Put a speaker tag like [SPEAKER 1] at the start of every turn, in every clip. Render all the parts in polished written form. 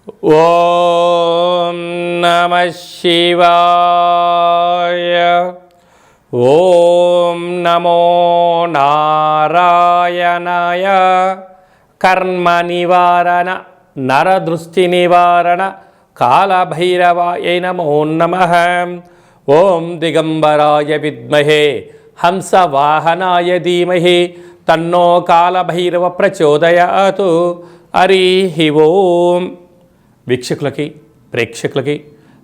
[SPEAKER 1] ఓం నమః శివాయ. ఓం నమో నారాయణాయ. కర్మ నివారణ నరదృష్టి నివారణ కాళభైరవాయ నమో నమః. ఓం దిగంబరాయ విద్మహే హంసవాహనాయ ధీమహి తన్నో కాళభైరవ ప్రచోదయాతు. హరి ఓం. వీక్షకులకి ప్రేక్షకులకి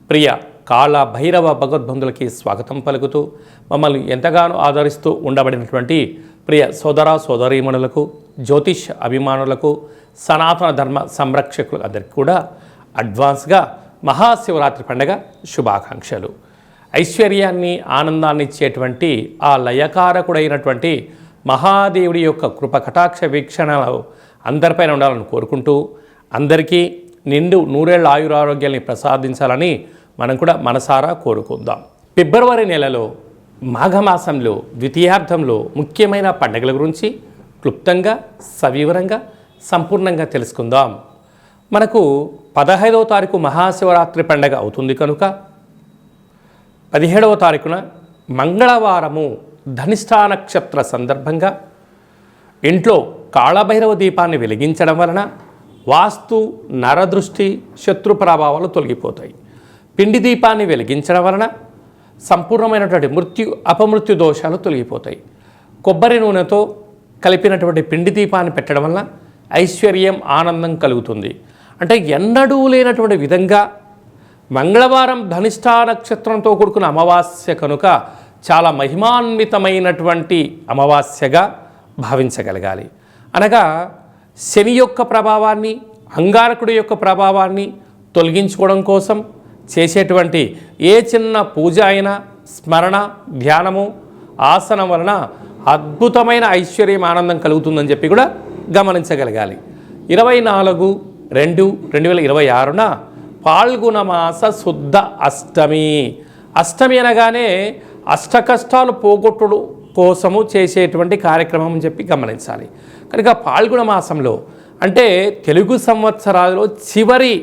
[SPEAKER 1] ప్రియ కాళభైరవ భగవద్బంధులకి స్వాగతం పలుకుతూ మమ్మల్ని ఎంతగానో ఆదరిస్తూ ఉండబడినటువంటి ప్రియ సోదర సోదరీమణులకు, జ్యోతిష్ అభిమానులకు, సనాతన ధర్మ సంరక్షకులకు అందరికీ కూడా అడ్వాన్స్గా మహాశివరాత్రి పండుగ శుభాకాంక్షలు. ఐశ్వర్యాన్ని ఆనందాన్ని ఇచ్చేటువంటి ఆ లయకారకుడైనటువంటి మహాదేవుడి యొక్క కృప కటాక్ష వీక్షణలు అందరిపైన ఉండాలని కోరుకుంటూ అందరికీ నిండు నూరేళ్ల ఆయురారోగ్యాన్ని ప్రసాదించాలని మనం కూడా మనసారా కోరుకుందాం. ఫిబ్రవరి నెలలో మాఘమాసంలో ద్వితీయార్థంలో ముఖ్యమైన పండుగల గురించి క్లుప్తంగా సవివరంగా సంపూర్ణంగా తెలుసుకుందాం. మనకు 15వ తారీఖు మహాశివరాత్రి పండుగ అవుతుంది కనుక 17వ తారీఖున మంగళవారము ధనిష్ఠా నక్షత్ర సందర్భంగా ఇంట్లో కాళభైరవ దీపాన్ని వెలిగించడం వలన వాస్తు నరదృష్టి శత్రు ప్రభావాలు తొలగిపోతాయి. పిండి దీపాన్ని వెలిగించడం వలన సంపూర్ణమైనటువంటి అపమృత్యు దోషాలు తొలగిపోతాయి. కొబ్బరి నూనెతో కలిపినటువంటి పిండి దీపాన్ని పెట్టడం వలన ఐశ్వర్యం ఆనందం కలుగుతుంది. అంటే ఎన్నడూ లేనటువంటి విధంగా మంగళవారం ధనిష్ఠా నక్షత్రంతో కూడుకున్న అమావాస్య కనుక చాలా మహిమాన్వితమైనటువంటి అమావాస్యగా భావించగలగాలి. అనగా శని యొక్క ప్రభావాన్ని, అంగారకుడి యొక్క ప్రభావాన్ని తొలగించుకోవడం కోసం చేసేటువంటి ఏ చిన్న పూజ అయినా స్మరణ, ధ్యానము, ఆసనం వలన అద్భుతమైన ఐశ్వర్యం ఆనందం కలుగుతుందని చెప్పి కూడా గమనించగలగాలి. 24/2/2026న పాల్గొన మాస శుద్ధ అష్టమి. అష్టమి అనగానే అష్ట కష్టాలు పోగొట్టుడు కోసము చేసేటువంటి కార్యక్రమం అని చెప్పి గమనించాలి. కనుక పాల్గొన మాసంలో అంటే తెలుగు సంవత్సరాలలో చివరి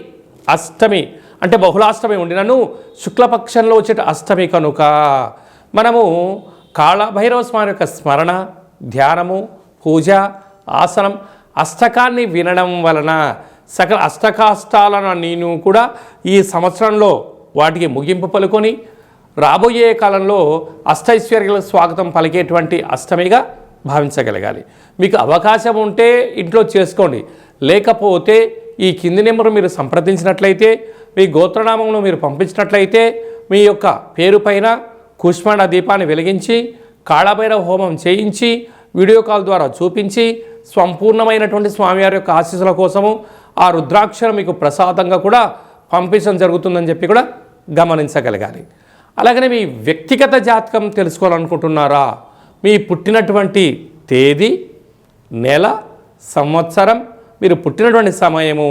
[SPEAKER 1] అష్టమి అంటే బహుళాష్టమి ఉండినను శుక్లపక్షంలో వచ్చే అష్టమి కనుక మనము కాళభైరవ స్వామి యొక్క స్మరణ, ధ్యానము, పూజ, ఆసనం, అష్టకాన్ని వినడం వలన సకల అష్టకాష్టాలను నేను కూడా ఈ సంవత్సరంలో వాటికి ముగింపు పలుకొని రాబోయే కాలంలో అష్టైశ్వర్యాలకు స్వాగతం పలికేటువంటి అష్టమిగా భావించగలగాలి. మీకు అవకాశం ఉంటే ఇంట్లో చేసుకోండి, లేకపోతే ఈ కింది నెంబరు మీరు సంప్రదించినట్లయితే, మీ గోత్రనామంలో మీరు పంపించినట్లయితే మీ యొక్క పేరు పైన కుష్మాండ దీపాన్ని వెలిగించి కాళభైరవ హోమం చేయించి వీడియో కాల్ ద్వారా చూపించి సంపూర్ణమైనటువంటి స్వామివారి యొక్క ఆశీస్సుల కోసము ఆ రుద్రాక్షరం మీకు ప్రసాదంగా కూడా పంపించడం జరుగుతుందని చెప్పి కూడా గమనించగలగాలి. అలాగనే మీ వ్యక్తిగత జాతకం తెలుసుకోవాలనుకుంటున్నారా? మీ పుట్టినటువంటి తేదీ, నెల, సంవత్సరం, మీరు పుట్టినటువంటి సమయము,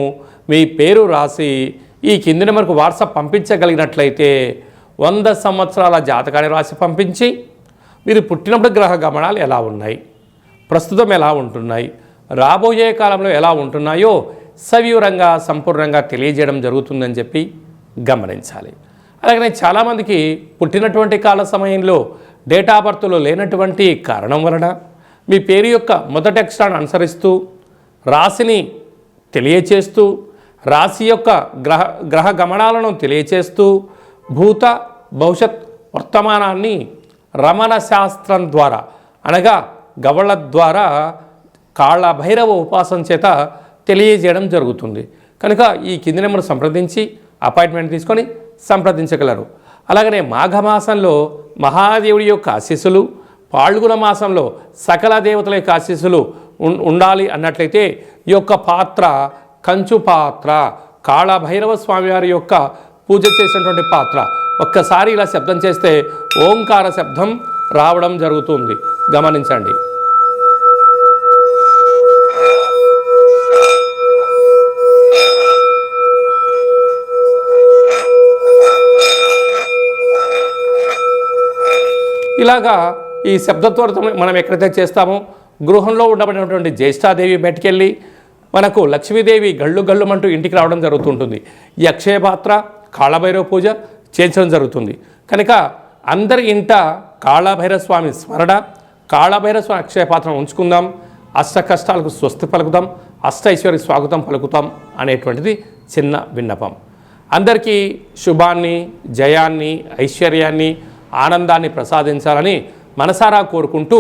[SPEAKER 1] మీ పేరు రాసి ఈ కింది నెంబర్కు వాట్సాప్ పంపించగలిగినట్లయితే 100 సంవత్సరాల జాతకాన్ని రాసి పంపించి మీరు పుట్టినప్పుడు గ్రహ గమనాలు ఎలా ఉన్నాయి, ప్రస్తుతం ఎలా ఉంటున్నాయి, రాబోయే కాలంలో ఎలా ఉంటున్నాయో సవివరంగా సంపూర్ణంగా తెలియజేయడం జరుగుతుందని చెప్పి గమనించాలి. అలాగనే చాలామందికి పుట్టినటువంటి కాల సమయంలో డేట్ ఆఫ్ బర్త్లో లేనటువంటి కారణం వలన మీ పేరు యొక్క మొదటి అక్షరాన్ని అనుసరిస్తూ రాశిని తెలియచేస్తూ రాశి యొక్క గ్రహ గమనాలను తెలియచేస్తూ భూత భవిష్యత్ వర్తమానాన్ని రమణ శాస్త్రం ద్వారా అనగా గవళ ద్వారా కాళభైరవ ఉపాసన చేత తెలియజేయడం జరుగుతుంది. కనుక ఈ కింది నెంబర్ సంప్రదించి అపాయింట్మెంట్ తీసుకొని సంప్రదించగలరు. అలాగనే మాఘమాసంలో మహాదేవుడి యొక్క ఆశీస్సులు, పాల్గొన మాసంలో సకల దేవతల యొక్క ఆశీస్సులు ఉండాలి అన్నట్లయితే ఈ యొక్క పాత్ర కంచు పాత్ర, కాళభైరవ స్వామివారి యొక్క పూజ చేసినటువంటి పాత్ర ఒక్కసారి ఇలా శబ్దం చేస్తే ఓంకార శబ్దం రావడం జరుగుతుంది, గమనించండి. ఇలాగా ఈ శబ్దత్వరతో మనం ఎక్కడైతే చేస్తామో గృహంలో ఉండబడినటువంటి జ్యేష్ఠాదేవి బయటికెళ్ళి మనకు లక్ష్మీదేవి గళ్ళు గళ్ళుమంటూ ఇంటికి రావడం జరుగుతుంటుంది. ఈ అక్షయ పాత్ర కాళభైరవ పూజ చేయించడం జరుగుతుంది. కనుక అందరి ఇంట కాళభైరవ స్వామి స్మరణ, కాళభైరవ స్వామి అక్షయ పాత్రను ఉంచుకుందాం, అష్ట కష్టాలకు స్వస్తి పలుకుతాం, అష్ట ఐశ్వర్య స్వాగతం పలుకుతాం అనేటువంటిది చిన్న విన్నపం. అందరికీ శుభాన్ని, జయాన్ని, ఐశ్వర్యాన్ని, ఆనందాన్ని ప్రసాదించాలని మనసారా కోరుకుంటూ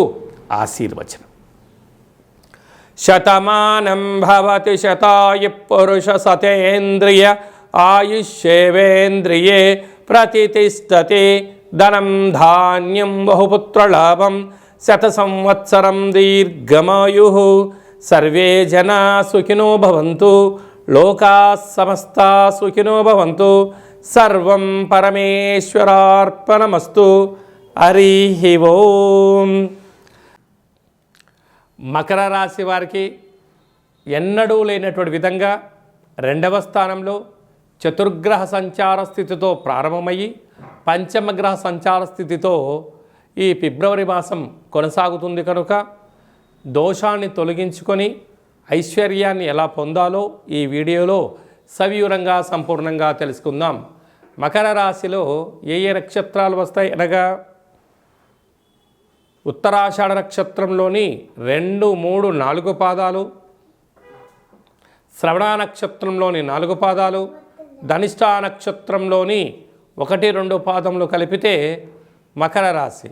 [SPEAKER 1] ఆశీర్వచనం. శతమానం భవతి శతాయు పురుష సతేంద్రియ ఆయుష్యేవేంద్రియే ప్రతిష్టతే ధనం ధాన్యం బహుపుత్రలాభం శత సంవత్సరం దీర్ఘమాయు. సర్వే జనా సుఖినో భవంతు, లోకా సమస్తా సుఖినో భవంతు. సర్వం పరమేశ్వరార్పణమస్తు. హరి ఓం. మకర రాశి వారికి ఎన్నడూ లేనటువంటి విధంగా 2వ స్థానంలో చతుర్గ్రహ సంచార స్థితితో ప్రారంభమయ్యి పంచమగ్రహ సంచార స్థితితో ఈ ఫిబ్రవరి మాసం కొనసాగుతుంది. కనుక దోషాన్ని తొలగించుకొని ఐశ్వర్యాన్ని ఎలా పొందాలో ఈ వీడియోలో సవివరంగా సంపూర్ణంగా తెలుసుకుందాం. మకర రాశిలో ఏ ఏ నక్షత్రాలు వస్తాయి అనగా ఉత్తరాషాఢ నక్షత్రంలోని 2, 3, 4 పాదాలు, శ్రవణ నక్షత్రంలోని 4 పాదాలు, ధనిష్ఠా నక్షత్రంలోని 1, 2 పాదములు కలిపితే మకర రాశి.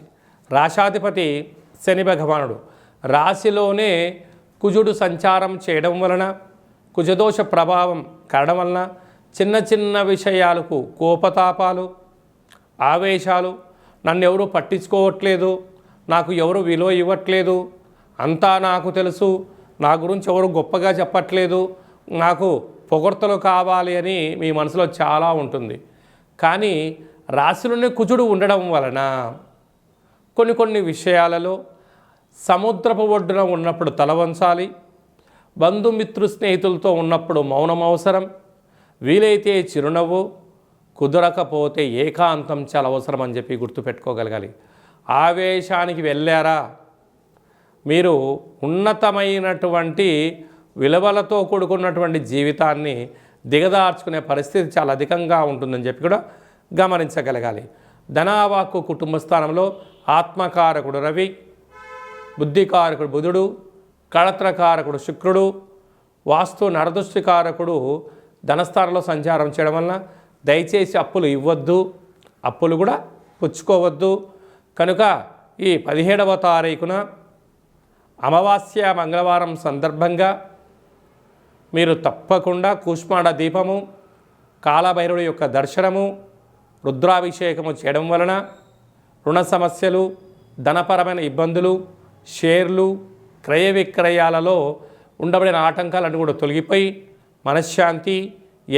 [SPEAKER 1] రాశాధిపతి శని భగవానుడు. రాశిలోనే కుజుడు సంచారం చేయడం వలన, కుజదోష ప్రభావం కారణం వలన చిన్న చిన్న విషయాలకు కోపతాపాలు, ఆవేశాలు, నన్ను ఎవరు పట్టించుకోవట్లేదు, నాకు ఎవరు విలువ ఇవ్వట్లేదు, అంతా నాకు తెలుసు, నా గురించి ఎవరు గొప్పగా చెప్పట్లేదు, నాకు పొగడ్తలు కావాలి అని మీ మనసులో చాలా ఉంటుంది. కానీ రాశిలోనే కుజుడు ఉండడం వలన కొన్ని విషయాలలో సముద్రపు ఒడ్డున ఉన్నప్పుడు తల వంచాలి, బంధుమిత్రు స్నేహితులతో ఉన్నప్పుడు మౌనం అవసరం, వీలైతే చిరునవ్వు, కుదరకపోతే ఏకాంతం చాలా అవసరం అని చెప్పి గుర్తుపెట్టుకోగలగాలి. ఆవేశానికి వెళ్ళారా మీరు ఉన్నతమైనటువంటి విలువలతో కూడుకున్నటువంటి జీవితాన్ని దిగదార్చుకునే పరిస్థితి చాలా అధికంగా ఉంటుందని చెప్పి కూడా గమనించగలగాలి. ధనావాక్కు కుటుంబ స్థానంలో ఆత్మకారకుడు రవి, బుద్ధికారకుడు బుధుడు, కళత్రకారకుడు శుక్రుడు, వాస్తు నరదృష్టికారకుడు ధనస్థానంలో సంచారం చేయడం వలన దయచేసి అప్పులు ఇవ్వద్దు, అప్పులు కూడా పుచ్చుకోవద్దు. కనుక ఈ 17వ తారీఖున అమావాస్య మంగళవారం సందర్భంగా మీరు తప్పకుండా కూష్మాండ దీపము, కాలభైరవుడి యొక్క దర్శనము, రుద్రాభిషేకము చేయడం వలన రుణ సమస్యలు, ధనపరమైన ఇబ్బందులు, షేర్లు, క్రయ విక్రయాలలో ఉండబడిన ఆటంకాలన్నీ కూడా తొలగిపోయి మనశ్శాంతి,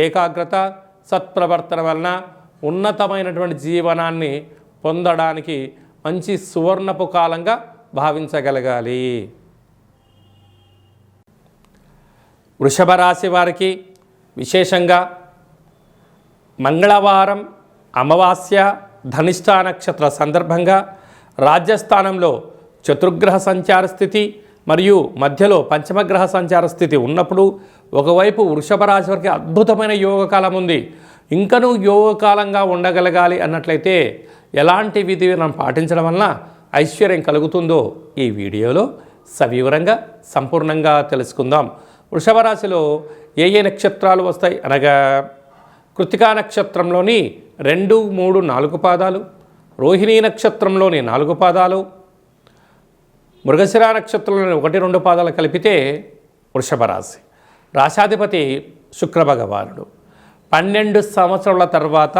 [SPEAKER 1] ఏకాగ్రత, సత్ప్రవర్తన వలన ఉన్నతమైనటువంటి జీవనాన్ని పొందడానికి మంచి సువర్ణపు కాలంగా భావించగలగాలి. వృషభ రాశి వారికి విశేషంగా మంగళవారం అమావాస్య ధనిష్ఠా నక్షత్ర సందర్భంగా రాజ్యస్థానంలో చతుర్గ్రహ సంచార స్థితి మరియు మధ్యలో పంచమగ్రహ సంచార స్థితి ఉన్నప్పుడు ఒకవైపు వృషభ రాశి వారికి అద్భుతమైన యోగకాలం ఉంది. ఇంకనూ యోగకాలంగా ఉండగలగాలి అన్నట్లయితే ఎలాంటి విధి విధానం పాటించడం వలన ఐశ్వర్యం కలుగుతుందో ఈ వీడియోలో సవివరంగా సంపూర్ణంగా తెలుసుకుందాం. వృషభ రాశిలో ఏ ఏ నక్షత్రాలు వస్తాయి అనగా కృత్తికా నక్షత్రంలోని 2, 3, 4 పాదాలు, రోహిణీ నక్షత్రంలోని 4 పాదాలు, మృగశిర నక్షత్రంలోని 1, 2 పాదాలు కలిపితే వృషభ రాశి. రాశాధిపతి శుక్ర భగవానుడు. 12 సంవత్సరాల తర్వాత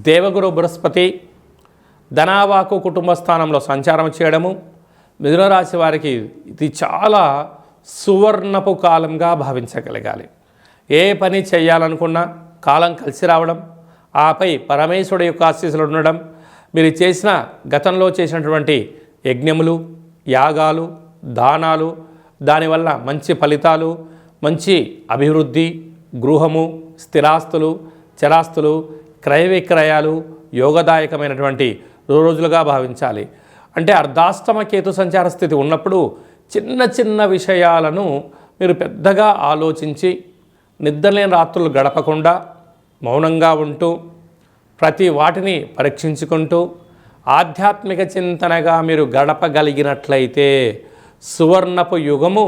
[SPEAKER 1] దేవగురు బృహస్పతి ధనావాకు కుటుంబ స్థానంలో సంచారం చేయడము మిథున రాశి వారికి ఇది చాలా సువర్ణపు కాలంగా భావించగలగాలి. ఏ పని చేయాలనుకున్నా కాలం కలిసి రావడం, ఆపై పరమేశ్వరుడు యొక్క ఆశీస్సులు ఉండడం, మీరు చేసిన గతంలో చేసినటువంటి యజ్ఞములు, యాగాలు, దానాలు, దానివల్ల మంచి ఫలితాలు, మంచి అభివృద్ధి, గృహము, స్థిరాస్తులు, చరాస్తులు, క్రయ విక్రయాలు యోగదాయకమైనటువంటి రోజులుగా భావించాలి. అంటే అర్ధాష్టమ కేతు సంచార స్థితి ఉన్నప్పుడు చిన్న చిన్న విషయాలను మీరు పెద్దగా ఆలోచించి నిద్రలేని రాత్రులు గడపకుండా మౌనంగా ఉంటూ ప్రతి వాటిని పరీక్షించుకుంటూ ఆధ్యాత్మిక చింతనగా మీరు గడపగలిగినట్లయితే సువర్ణపు యుగము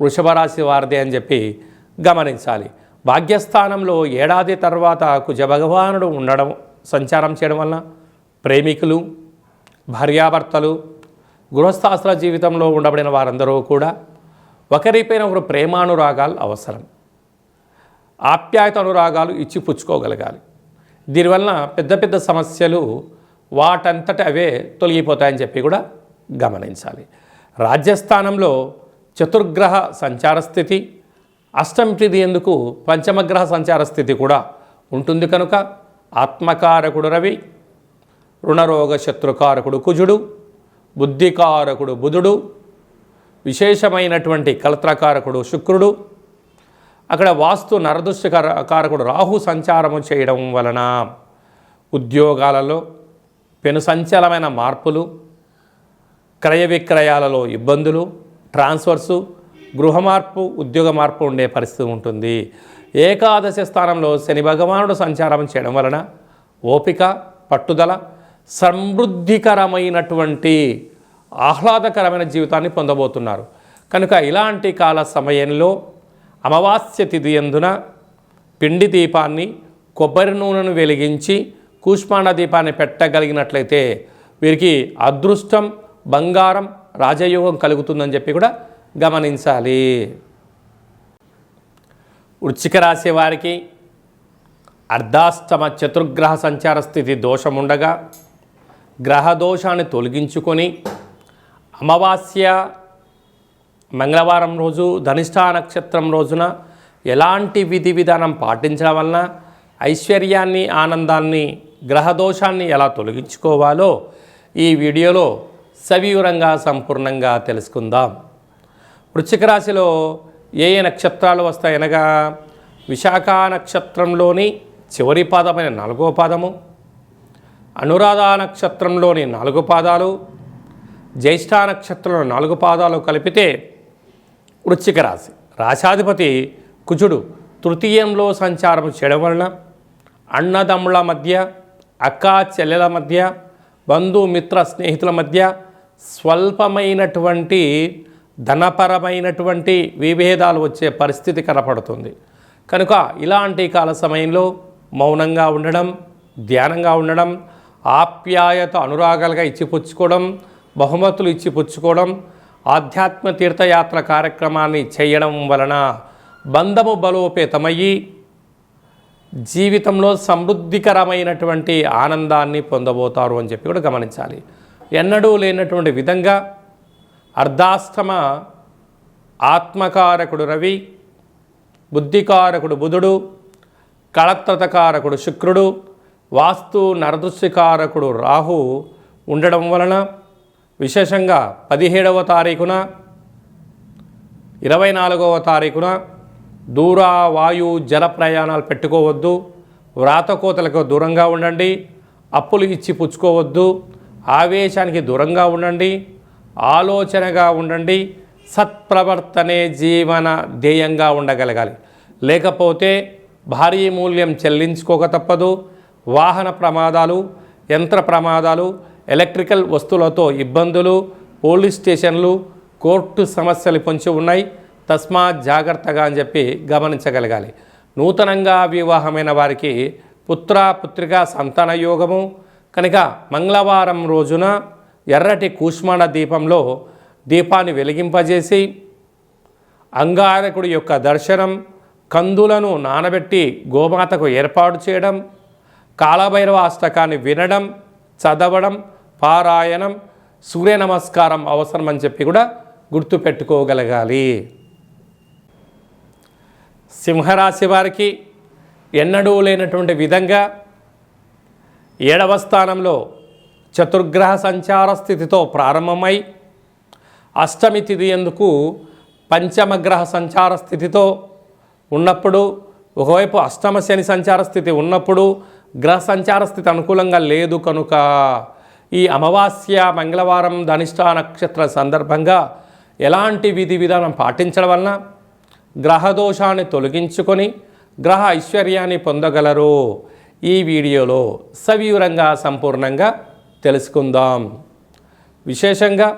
[SPEAKER 1] వృషభ రాశి వారిదే అని చెప్పి గమనించాలి. భాగ్యస్థానంలో ఏడాది తర్వాత కుజ భగవానుడు ఉండడం సంచారం చేయడం వలన ప్రేమికులు, భార్యాభర్తలు, గృహస్థాశ్ర జీవితంలో ఉండబడిన వారందరూ కూడా ఒకరిపైన ఒకరు ప్రేమానురాగాలు అవసరం. ఆప్యాయత అనురాగాలు ఇచ్చి పుచ్చుకోగలగాలి. దీనివలన పెద్ద పెద్ద సమస్యలు వాటంతట అవే తొలగిపోతాయని చెప్పి కూడా గమనించాలి. రాజ్యస్థానంలో చతుర్గ్రహ సంచార స్థితి, అష్టమి ఎందుకు పంచమగ్రహ సంచార స్థితి కూడా ఉంటుంది కనుక ఆత్మకారకుడు రవి, రుణరోగ శత్రుకారకుడు కుజుడు, బుద్ధికారకుడు బుధుడు, విశేషమైనటువంటి కలత్రకారకుడు శుక్రుడు, అక్కడ వాస్తు నరదృష్టి కారకుడు రాహు సంచారము చేయడం వలన ఉద్యోగాలలో పెను సంచలమైన మార్పులు, క్రయ విక్రయాలలో ఇబ్బందులు, ట్రాన్స్ఫర్సు, గృహ మార్పు, ఉద్యోగ మార్పు ఉండే పరిస్థితి ఉంటుంది. ఏకాదశ స్థానంలో శని భగవానుడు సంచారం చేయడం వలన ఓపిక, పట్టుదల, సమృద్ధికరమైనటువంటి ఆహ్లాదకరమైన జీవితాన్ని పొందబోతున్నారు. కనుక ఇలాంటి కాల సమయంలో అమావాస్య తిథి యందున పిండి దీపాన్ని, కొబ్బరి నూనెను వెలిగించి కూష్మాండ దీపాన్ని పెట్టగలిగినట్లయితే వీరికి అదృష్టం, బంగారం, రాజయోగం కలుగుతుందని చెప్పి కూడా గమనించాలి. వృశ్చిక రాశి వారికి అర్ధాష్టమ చతుర్గ్రహ సంచార స్థితి దోషముండగా గ్రహ దోషాన్ని తొలగించుకొని అమావాస్య మంగళవారం రోజు ధనిష్ఠా నక్షత్రం రోజున ఎలాంటి విధి విధానం పాటించడం వలన ఐశ్వర్యాన్ని, ఆనందాన్ని, గ్రహదోషాన్ని ఎలా తొలగించుకోవాలో ఈ వీడియోలో సవివరంగా సంపూర్ణంగా తెలుసుకుందాం. వృశ్చిక రాశిలో ఏ ఏ నక్షత్రాలు వస్తాయనగా విశాఖ నక్షత్రంలోని చివరి పాదమైన 4వ పాదము, అనురాధ నక్షత్రంలోని 4 పాదాలు, జ్యేష్ఠ నక్షత్రంలో 4 పాదాలు కలిపితే వృశ్చిక రాశి. రాశాధిపతి కుజుడు తృతీయంలో సంచారం చేయడం వలన అన్నదమ్ముల మధ్య, అక్క చెల్లెల మధ్య, బంధుమిత్ర స్నేహితుల మధ్య స్వల్పమైనటువంటి ధనపరమైనటువంటి విభేదాలు వచ్చే పరిస్థితి కనపడుతుంది. కనుక ఇలాంటి కాల సమయంలో మౌనంగా ఉండడం, ధ్యానంగా ఉండడం, ఆప్యాయత అనురాగాలుగా ఇచ్చిపుచ్చుకోవడం, బహుమతులు ఇచ్చిపుచ్చుకోవడం, ఆధ్యాత్మ తీర్థయాత్ర కార్యక్రమాన్ని చేయడం వలన బంధము బలోపేతమయ్యి జీవితంలో సమృద్ధికరమైనటువంటి ఆనందాన్ని పొందబోతారు అని చెప్పి కూడా గమనించాలి. ఎన్నడూ లేనటువంటి విధంగా అర్ధాష్టమ ఆత్మకారకుడు రవి, బుద్ధికారకుడు బుధుడు, కళత్రతకారకుడు శుక్రుడు, వాస్తు నరదృష్టికారకుడు రాహు ఉండడం వలన విశేషంగా 17వ తారీఖున, 24వ తారీఖున దూర వాయు జల ప్రయాణాలు పెట్టుకోవద్దు, వ్రాతకోతలకు దూరంగా ఉండండి, అప్పులు ఇచ్చి పుచ్చుకోవద్దు, ఆవేశానికి దూరంగా ఉండండి, ఆలోచనగా ఉండండి, సత్ప్రవర్తనే జీవన ధ్యేయంగా ఉండగలగాలి. లేకపోతే భారీ మూల్యం చెల్లించుకోక తప్పదు. వాహన ప్రమాదాలు, యంత్ర ప్రమాదాలు, ఎలక్ట్రికల్ వస్తువులతో ఇబ్బందులు, పోలీస్ స్టేషన్లు, కోర్టు సమస్యలు పొంచి ఉన్నాయి. తస్మాత్ జాగ్రత్తగా అని చెప్పి గమనించగలగాలి. నూతనంగా వివాహమైన వారికి పుత్ర పుత్రిక సంతాన యోగము కనుక మంగళవారం రోజున ఎర్రటి కూష్మాండ దీపంలో దీపాన్ని వెలిగింపజేసి అంగారకుడి యొక్క దర్శనం, కందులను నానబెట్టి గోమాతకు ఏర్పాటు చేయడం, కాలభైరవ అష్టకాన్ని వినడం, చదవడం, పారాయణం, సూర్య నమస్కారం అవసరం అని చెప్పి కూడా గుర్తుపెట్టుకోగలగాలి. సింహరాశి వారికి ఎన్నడూ లేనటువంటి విధంగా 7వ స్థానంలో చతుర్గ్రహ సంచార స్థితితో ప్రారంభమై అష్టమి తిథి ఎందుకు పంచమగ్రహ సంచార స్థితితో ఉన్నప్పుడు, ఒకవైపు అష్టమ శని సంచార స్థితి ఉన్నప్పుడు గ్రహ సంచార స్థితి అనుకూలంగా లేదు కనుక ఈ అమావాస్య మంగళవారం ధనిష్ఠా నక్షత్ర సందర్భంగా ఎలాంటి విధి విధానం పాటించడం వలన గ్రహదోషాన్ని తొలగించుకొని గ్రహ ఐశ్వర్యాన్ని పొందగలరో ఈ వీడియోలో సవివరంగా సంపూర్ణంగా తెలుసుకుందాం. విశేషంగా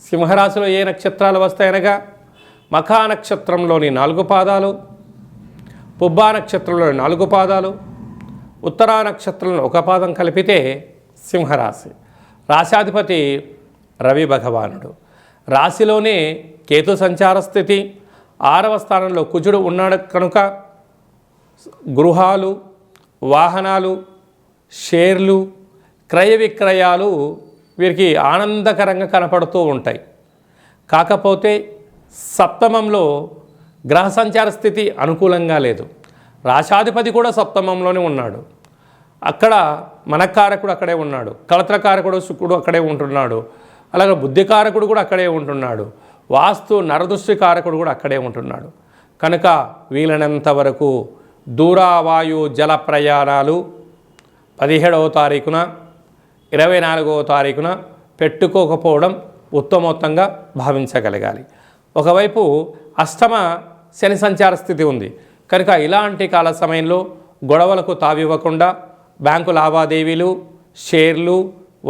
[SPEAKER 1] సింహరాశిలో ఏ నక్షత్రాలు వస్తాయనగా మఖా నక్షత్రంలోని 4 పాదాలు, పుబ్బా నక్షత్రంలోని 4 పాదాలు, ఉత్తరా నక్షత్రంలో 1 పాదం కలిపితే సింహరాశి. రాశాధిపతి రవి భగవానుడు. రాశిలోనే కేతు సంచార స్థితి, 6వ స్థానంలో కుజుడు ఉన్నాడు కనుక గృహాలు, వాహనాలు, షేర్లు, క్రయ విక్రయాలు వీరికి ఆనందకరంగా కనపడుతూ ఉంటాయి. కాకపోతే సప్తమంలో గ్రహ సంచార స్థితి అనుకూలంగా లేదు. రాశాధిపతి కూడా సప్తమంలోనే ఉన్నాడు. అక్కడ మనకారకుడు అక్కడే ఉన్నాడు, కళత్రకారకుడు శుక్రుడు అక్కడే ఉంటున్నాడు, అలాగే బుద్ధికారకుడు కూడా అక్కడే ఉంటున్నాడు, వాస్తు నరదృష్టి కారకుడు కూడా అక్కడే ఉంటున్నాడు. కనుక వీలైనంత వరకు దూరావాయు జల ప్రయాణాలు 17వ తారీఖున 24వ తారీఖున పెట్టుకోకపోవడం ఉత్తమోత్తంగా భావించగలగాలి. ఒకవైపు అష్టమ శని సంచార స్థితి ఉంది కనుక ఇలాంటి కాల సమయంలో గొడవలకు తావివ్వకుండా బ్యాంకు లావాదేవీలు, షేర్లు,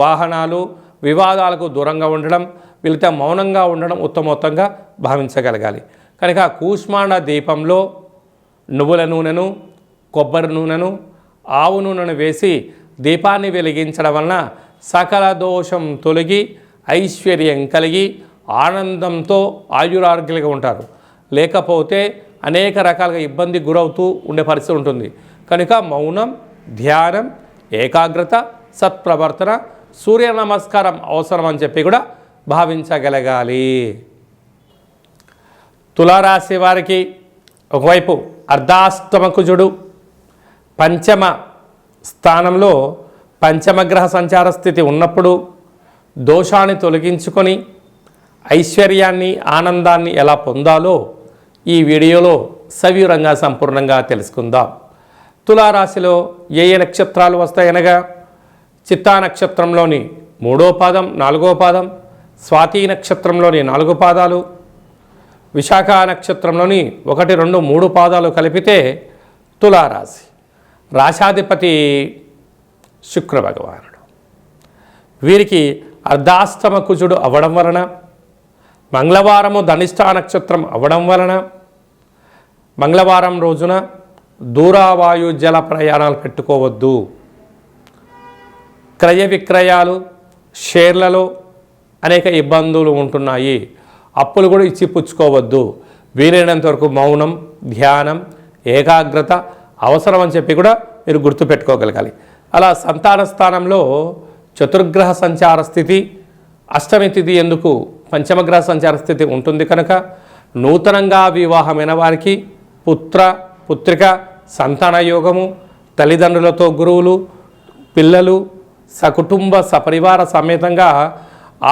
[SPEAKER 1] వాహనాలు, వివాదాలకు దూరంగా ఉండడం, వీళ్ళతో మౌనంగా ఉండడం ఉత్తమోత్తంగా భావించగలగాలి. కనుక కూష్మాండ దీపంలో నువ్వుల నూనెను, కొబ్బరి నూనెను, ఆవు నూనెను వేసి దీపాన్ని వెలిగించడం వలన సకల దోషం తొలగి ఐశ్వర్యం కలిగి ఆనందంతో ఆయురారోగ్యాలుగా ఉంటారు. లేకపోతే అనేక రకాలుగా ఇబ్బంది గురవుతూ ఉండే పరిస్థితి ఉంటుంది. కనుక మౌనం, ధ్యానం, ఏకాగ్రత, సత్ప్రవర్తన, సూర్య నమస్కారం అవసరం అని చెప్పి కూడా భావించగలగాలి. తులారాశి వారికి ఒకవైపు అర్ధాష్టమ కుజుడు పంచమ స్థానంలో పంచమగ్రహ సంచార స్థితి ఉన్నప్పుడు దోషాన్ని తొలగించుకొని ఐశ్వర్యాన్ని, ఆనందాన్ని ఎలా పొందాలో ఈ వీడియోలో సవివరంగా సంపూర్ణంగా తెలుసుకుందాం. తులారాశిలో ఏ ఏ నక్షత్రాలు వస్తాయనగా చిత్తా నక్షత్రంలోని 3వ పాదం, 4వ పాదం, స్వాతి నక్షత్రంలోని 4 పాదాలు, విశాఖ నక్షత్రంలోని 1, 2, 3 పాదాలు కలిపితే తులారాశి. రాశాధిపతి శుక్ర భగవానుడు. వీరికి అర్ధాష్టమ కుజుడు అవ్వడం వలన, మంగళవారము ధనిష్ఠా నక్షత్రం అవ్వడం వలన మంగళవారం రోజున దూరావాయు జల ప్రయాణాలు పెట్టుకోవద్దు. క్రయ విక్రయాలు, షేర్లలో అనేక ఇబ్బందులు ఉంటున్నాయి. అప్పులు కూడా ఇచ్చి పుచ్చుకోవద్దు. వీలైనంత వరకు మౌనం, ధ్యానం, ఏకాగ్రత అవసరం అని చెప్పి కూడా మీరు గుర్తుపెట్టుకోగలగాలి. అలా సంతాన స్థానంలో చతుర్గ్రహ సంచార స్థితి, అష్టమి తిథి ఎందుకు పంచమగ్రహ సంచార స్థితి ఉంటుంది కనుక నూతనంగా వివాహమైన వారికి పుత్ర, పుత్రిక, సంతాన యోగము, తల్లిదండ్రులతో గురువులు, పిల్లలు, సకుటుంబ సపరివార సమేతంగా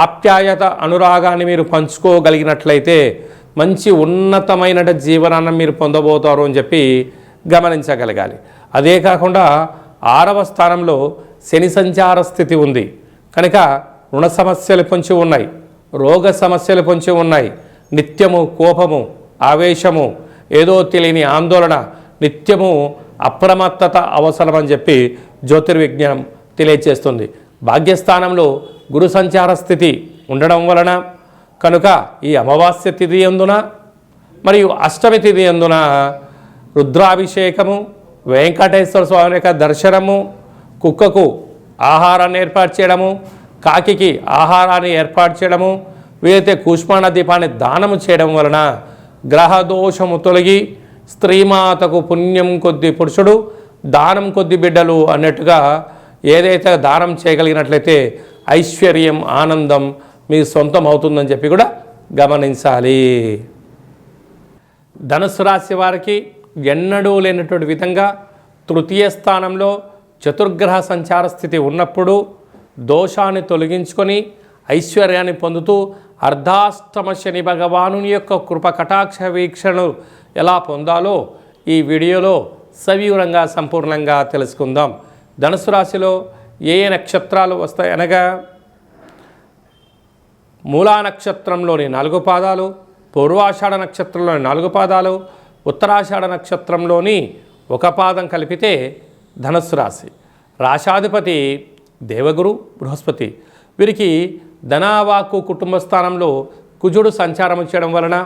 [SPEAKER 1] ఆప్యాయత, అనురాగాన్ని మీరు పంచుకోగలిగినట్లయితే మంచి ఉన్నతమైన జీవనాన్ని మీరు పొందబోతారు అని చెప్పి గమనించగలగాలి. అదే కాకుండా 6వ స్థానంలో శని సంచార స్థితి ఉంది కనుక రుణ సమస్యలు పొంచి ఉన్నాయి, రోగ సమస్యలు పొంచి ఉన్నాయి, నిత్యము కోపము, ఆవేశము, ఏదో తెలియని ఆందోళన, నిత్యము అప్రమత్తత అవసరమని చెప్పి జ్యోతిర్విజ్ఞానం తెలియచేస్తుంది. భాగ్యస్థానంలో గురు సంచార స్థితి ఉండడం వలన కనుక ఈ అమావాస్య తిథి యందున మరియు అష్టమి తిథి యందున రుద్రాభిషేకము, వెంకటేశ్వర స్వామి యొక్క దర్శనము, కుక్కకు ఆహారాన్ని ఏర్పాటు చేయడము, కాకికి ఆహారాన్ని ఏర్పాటు చేయడము, వీలైతే కూష్మాండ దీపాన్ని దానము చేయడం వలన గ్రహదోషము తొలగి స్త్రీమాతకు పుణ్యం కొద్ది పురుషుడు, దానం కొద్ది బిడ్డలు అన్నట్టుగా ఏదైతే దానం చేయగలిగినట్లయితే ఐశ్వర్యం, ఆనందం మీ సొంతం అవుతుందని చెప్పి కూడా గమనించాలి. ధనుసు రాశి వారికి ఎన్నడూ లేనటువంటి విధంగా తృతీయ స్థానంలో చతుర్గ్రహ సంచార స్థితి ఉన్నప్పుడు దోషాన్ని తొలగించుకొని ఐశ్వర్యాన్ని పొందుతూ అర్ధాష్టమ శని భగవానుని యొక్క కృప కటాక్ష వీక్షణను ఎలా పొందాలో ఈ వీడియోలో సవివరంగా సంపూర్ణంగా తెలుసుకుందాం. ధనుసు రాశిలో ఏ ఏ నక్షత్రాలు వస్తాయనగా మూలా నక్షత్రంలోని 4 పాదాలు, పూర్వాషాఢ నక్షత్రంలోని 4 పాదాలు, ఉత్తరాషాఢ నక్షత్రంలోని 1 పాదం కలిపితే ధనస్సు రాశి. రాశాధిపతి దేవగురు బృహస్పతి. వీరికి ధనవాకు కుటుంబ స్థానంలో కుజుడు సంచారం చేయడం వలన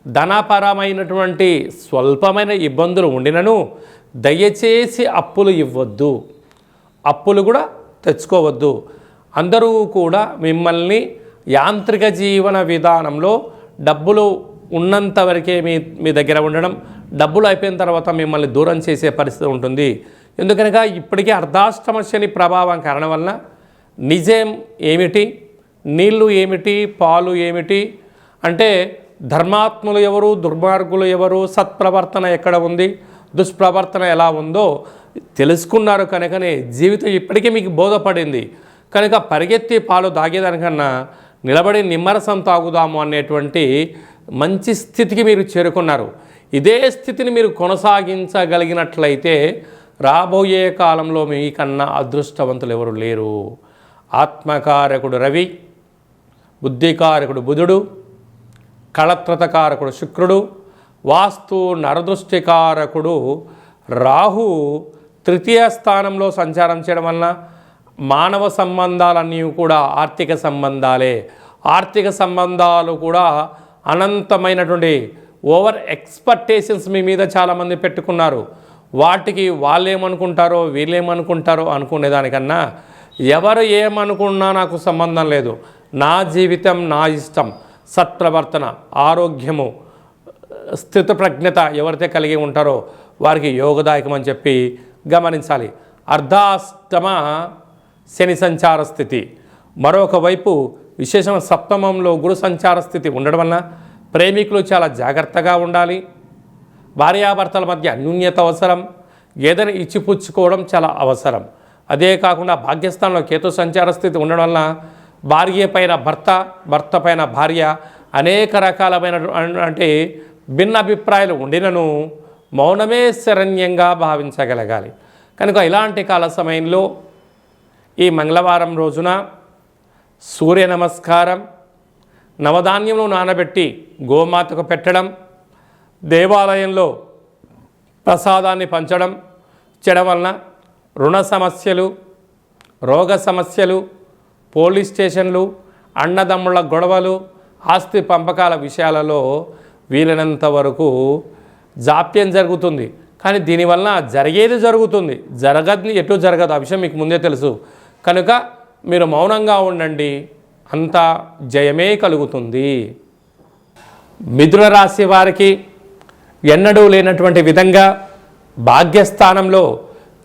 [SPEAKER 1] ధనపరమైనటువంటి స్వల్పమైన ఇబ్బందులు ఉండినను దయచేసి అప్పులు ఇవ్వద్దు, అప్పులు కూడా తెచ్చుకోవద్దు. అందరూ కూడా మిమ్మల్ని యాంత్రిక జీవన విధానంలో డబ్బులు ఉన్నంత వరకే మీ దగ్గర ఉండడం, డబ్బులు అయిపోయిన తర్వాత మిమ్మల్ని దూరం చేసే పరిస్థితి ఉంటుంది. ఎందుకనగా ఇప్పటికే అర్ధాష్టమ శని ప్రభావం కారణం వలన నిజం ఏమిటి, నీళ్లు ఏమిటి, పాలు ఏమిటి అంటే ధర్మాత్ములు ఎవరు, దుర్మార్గులు ఎవరు, సత్ప్రవర్తన ఎక్కడ ఉంది, దుష్ప్రవర్తన ఎలా ఉందో తెలుసుకున్నారు కనుకనే జీవితం ఇప్పటికీ మీకు బోధపడింది. కనుక పరిగెత్తి పాలు తాగేదానికన్నా నిలబడి నిమ్మరసం తాగుదాము అనేటువంటి మంచి స్థితికి మీరు చేరుకున్నారు. ఇదే స్థితిని మీరు కొనసాగించగలిగినట్లయితే రాబోయే కాలంలో మీకన్నా అదృష్టవంతులు ఎవరు లేరు. ఆత్మకారకుడు రవి, బుద్ధికారకుడు బుధుడు, కళత్రతకారకుడు శుక్రుడు, వాస్తు నరదృష్టికారకుడు రాహు తృతీయ స్థానంలో సంచారం చేయడం వలన మానవ సంబంధాలన్నీ కూడా ఆర్థిక సంబంధాలే. ఆర్థిక సంబంధాలు కూడా అనంతమైనటువంటి ఓవర్ ఎక్స్పెక్టేషన్స్ మీ మీద చాలామంది పెట్టుకున్నారు. వాటికి వాళ్ళేమనుకుంటారో వీళ్ళేమనుకుంటారో అనుకునేదానికన్నా ఎవరు ఏమనుకున్నా నాకు సంబంధం లేదు, నా జీవితం నా ఇష్టం, సత్ప్రవర్తన, ఆరోగ్యము, స్థితప్రజ్ఞత ఎవరైతే కలిగి ఉంటారో వారికి యోగదాయకం అని చెప్పి గమనించాలి. అర్ధాష్టమ శని సంచార స్థితి, మరొక వైపు విశేషమైన సప్తమంలో గురు సంచార స్థితి ఉండడం వలన ప్రేమికులు చాలా జాగ్రత్తగా ఉండాలి. భార్యాభర్తల మధ్య అన్యోన్యత అవసరం, ఏదైనా ఇచ్చిపుచ్చుకోవడం చాలా అవసరం. అదే కాకుండా భాగ్యస్థానంలో కేతు సంచార స్థితి ఉండడం వలన భార్య పైన భర్త, భర్త పైన భార్య అనేక రకాలమైన అంటే భిన్న అభిప్రాయాలు ఉండినను మౌనమే శరణ్యంగా భావించగలగాలి. కనుక ఇలాంటి కాల సమయంలో ఈ మంగళవారం రోజున సూర్య నమస్కారం, నవధాన్యంలో నానబెట్టి గోమాతకు పెట్టడం, దేవాలయంలో ప్రసాదాన్ని పంచడం చేయడం వలన రుణ సమస్యలు, రోగ సమస్యలు, పోలీస్ స్టేషన్లు, అన్నదమ్ముల గొడవలు, ఆస్తి పంపకాల విషయాలలో వీలైనంత వరకు జాప్యం జరుగుతుంది. కానీ దీనివల్ల జరిగేది జరుగుతుంది, జరగద్ని ఎటు జరగదు, ఆ విషయం మీకు ముందే తెలుసు. కనుక మీరు మౌనంగా ఉండండి, అంతా జయమే కలుగుతుంది. మిథున రాశి వారికి ఎన్నడూ లేనటువంటి విధంగా భాగ్యస్థానంలో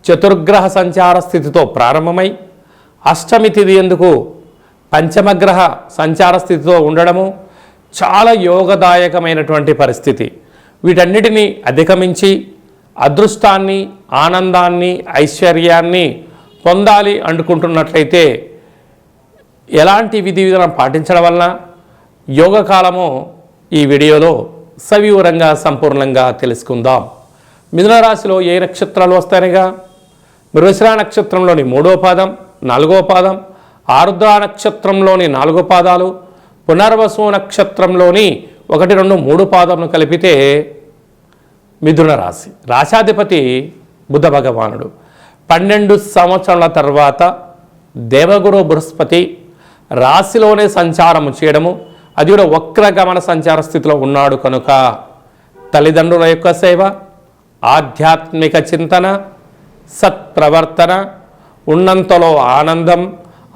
[SPEAKER 1] చతుర్గ్రహ సంచార స్థితితో ప్రారంభమై అష్టమి తిథి ఎందుకు పంచమగ్రహ సంచార స్థితితో ఉండడము చాలా యోగదాయకమైనటువంటి పరిస్థితి. వీటన్నిటినీ అధిగమించి అదృష్టాన్ని, ఆనందాన్ని, ఐశ్వర్యాన్ని పొందాలి అనుకుంటున్నట్లయితే ఎలాంటి విధి విధానం పాటించడం వలన యోగకాలము ఈ వీడియోలో సవివరంగా సంపూర్ణంగా తెలుసుకుందాం. మిథున రాశిలో ఏ నక్షత్రాలు వస్తాయనగా మృగశిర నక్షత్రంలోని 3వ పాదం, 4వ పాదం, ఆరుద్ర నక్షత్రంలోని 4 పాదాలు, పునర్వసు నక్షత్రంలోని 1, 2, 3 పాదమును కలిపితే మిథున రాశి. రాశాధిపతి బుధ భగవానుడు. 12 సంవత్సరాల తర్వాత దేవగురు బృహస్పతి రాశిలోనే సంచారము చేయడము, అది కూడా వక్రగమన సంచార స్థితిలో ఉన్నాడు కనుక తల్లిదండ్రుల యొక్క సేవ, ఆధ్యాత్మిక చింతన, సత్ప్రవర్తన, ఉన్నంతలో ఆనందం,